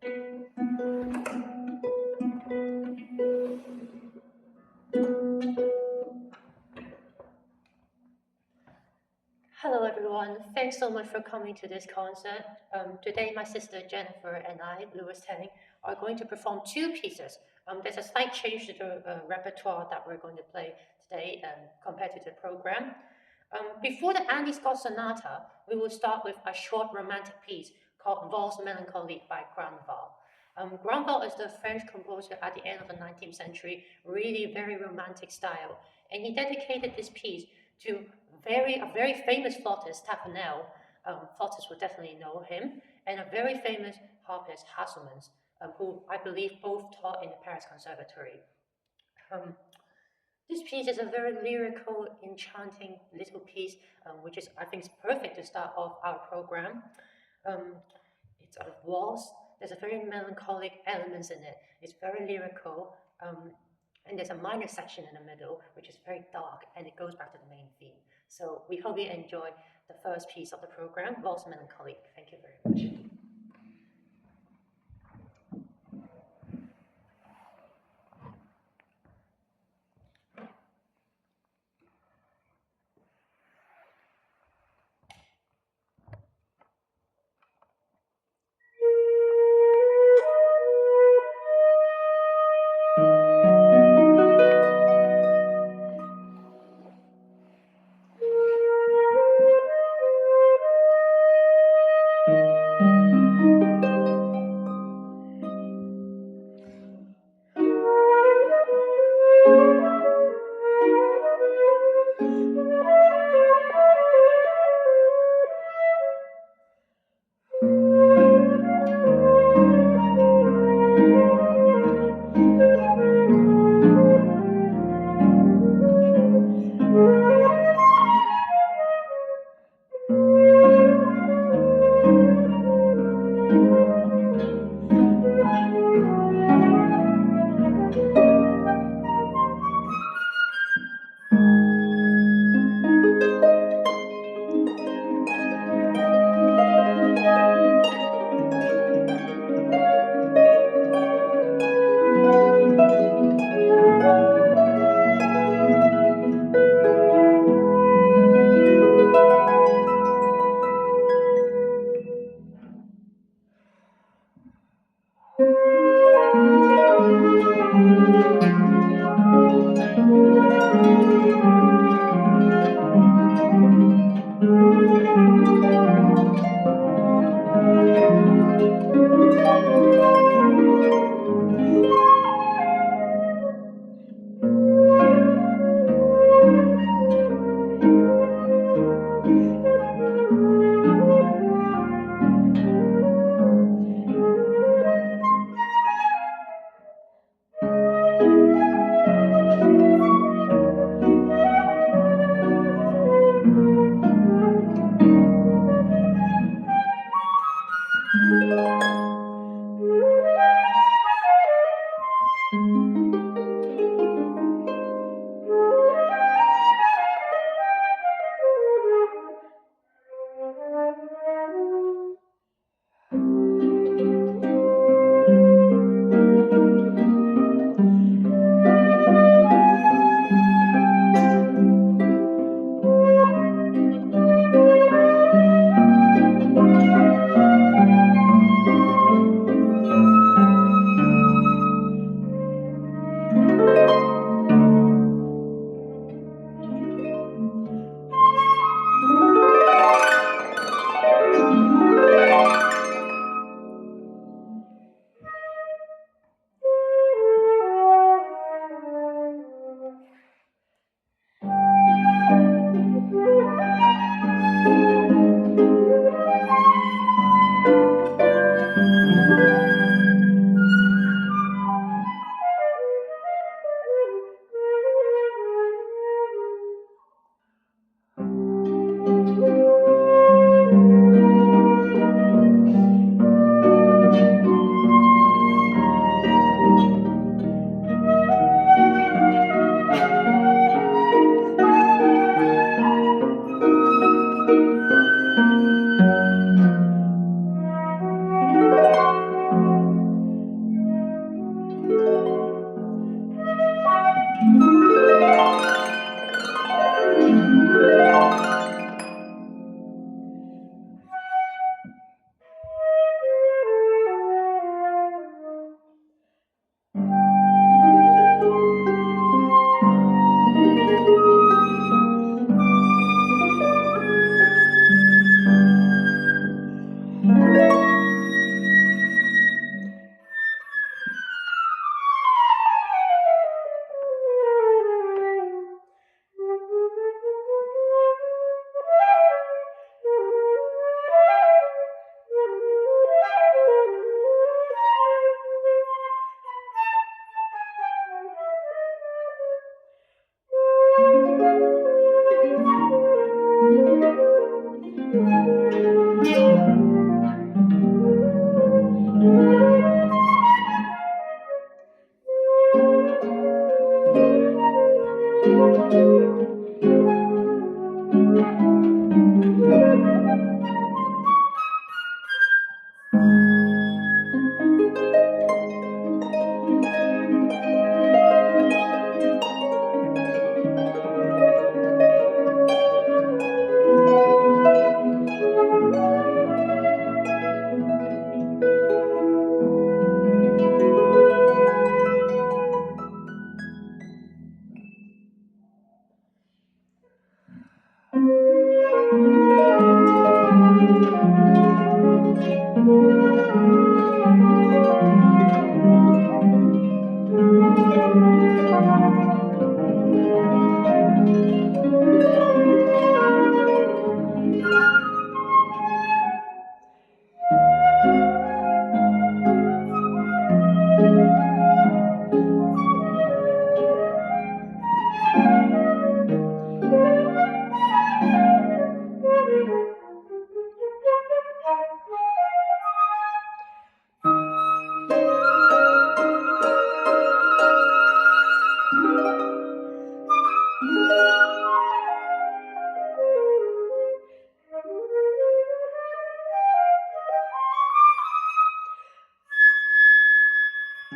Hello everyone, thanks so much for coming to this concert. Today my sister Jennifer and I, Louis Tang, are going to perform two pieces. There's a slight change to the repertoire that we're going to play today compared to the program. Before the Andy Scott Sonata, we will start with a short romantic piece called Valse Melancholique by Grandval. Grandval is the French composer at the end of the 19th century, really very romantic style, and he dedicated this piece to a very famous flautist, Taffanel. Flautists will definitely know him, and a very famous harpist, Hasselmans, who I believe both taught in the Paris Conservatory. This piece is a very lyrical, enchanting little piece, which is, I think, is perfect to start off our program. It's a waltz. There's a very melancholic elements in it. It's very lyrical, and there's a minor section in the middle, which is very dark, and it goes back to the main theme. So we hope you enjoy the first piece of the program, Valse Melancholique. Thank you very much.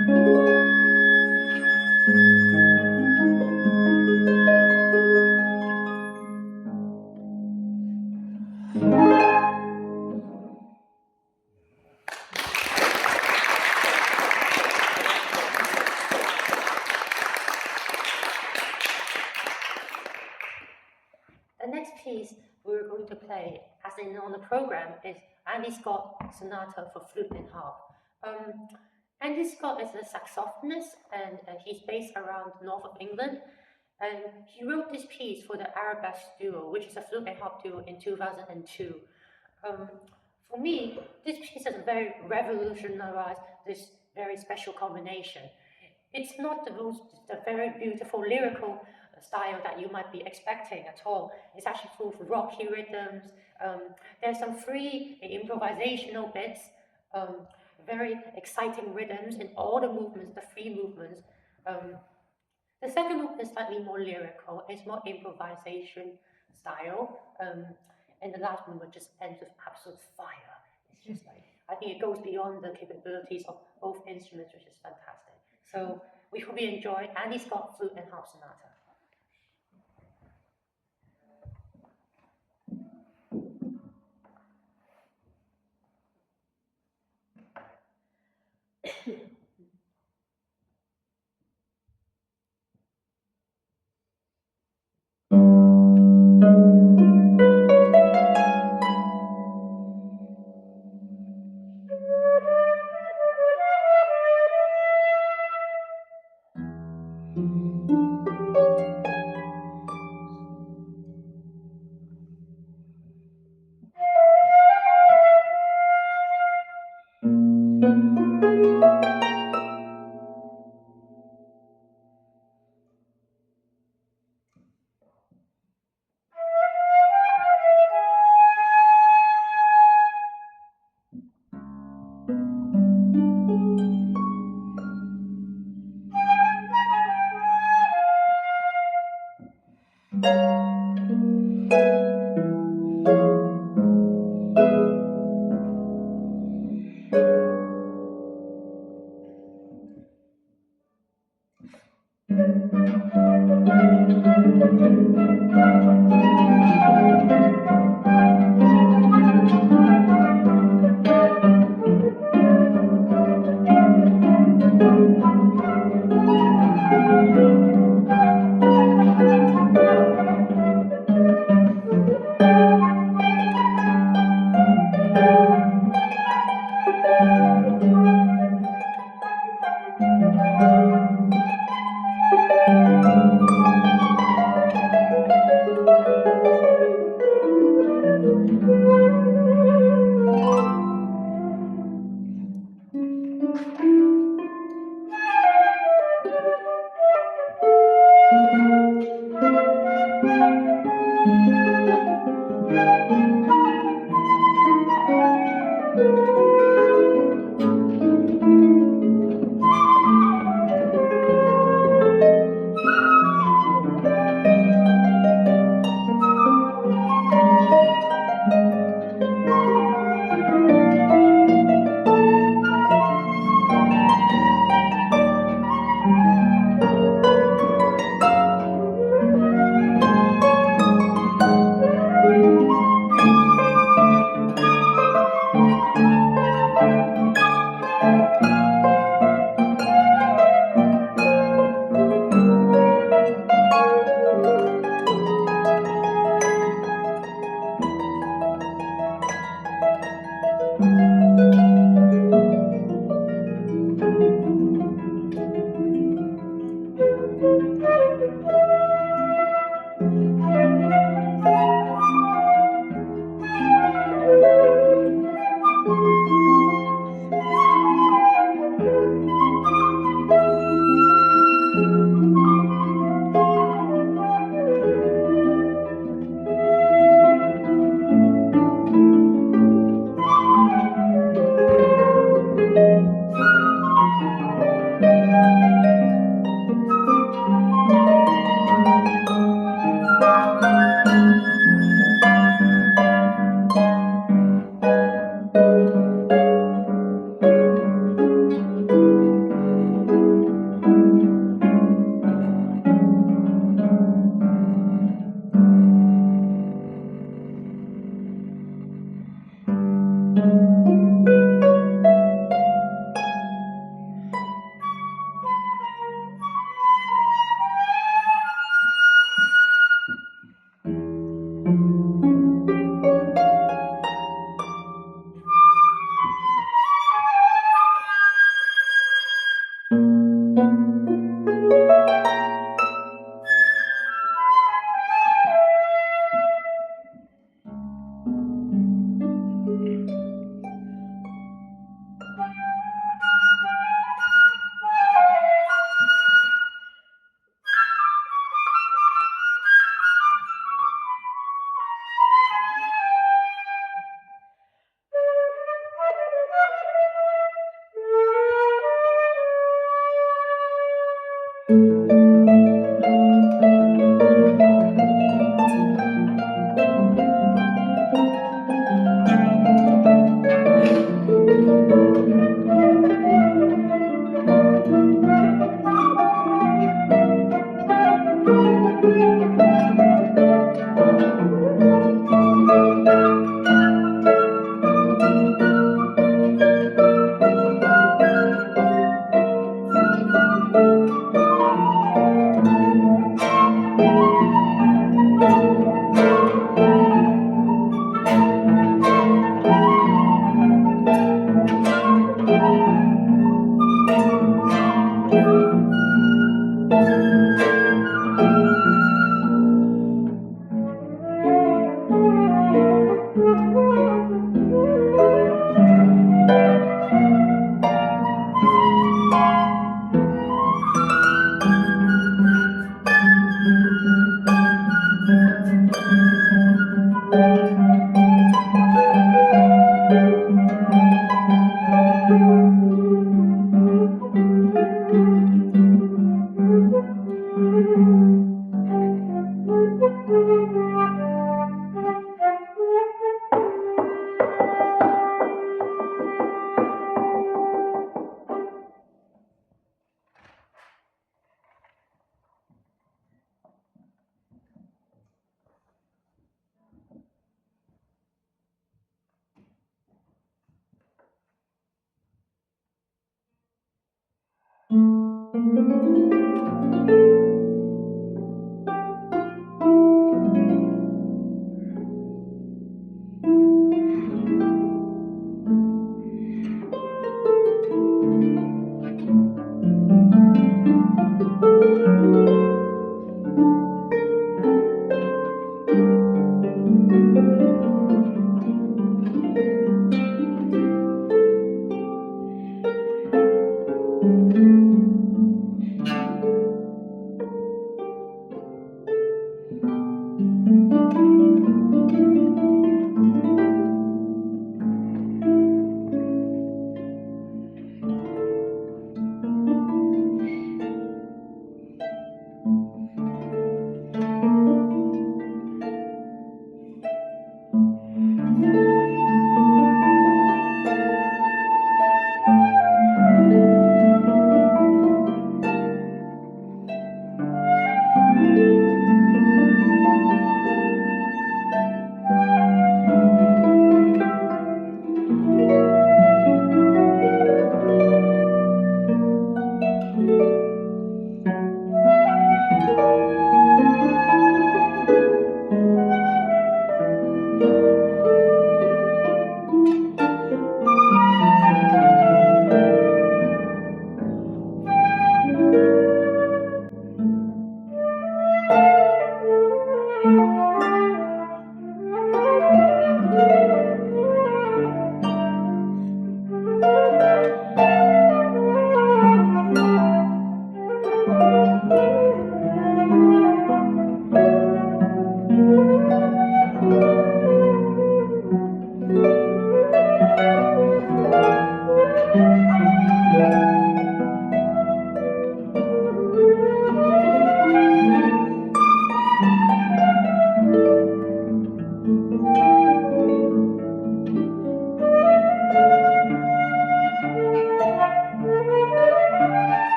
The next piece we're going to play, as in on the program, is Andy Scott Sonata for Flute and Harp. Andy Scott is a saxophonist, and he's based around north of England. And he wrote this piece for the Arabesque Duo, which is a flute and harp duo, in 2002. For me, this piece has very revolutionized this very special combination. It's not the very beautiful lyrical style that you might be expecting at all. It's actually full of rocky rhythms. There's some free improvisational bits, very exciting rhythms in all the movements, the free movements. The second movement is slightly more lyrical. It's more improvisation style. And the last movement just ends with absolute fire. It's just like, I think it goes beyond the capabilities of both instruments, which is fantastic. So we hope you enjoy Andy Scott Flute and Harp Sonata.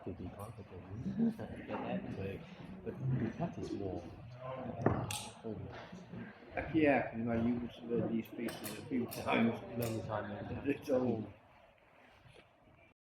to be confident, get that work, but we practice more. Yeah, because I used these pieces a few times. Many times. It's old.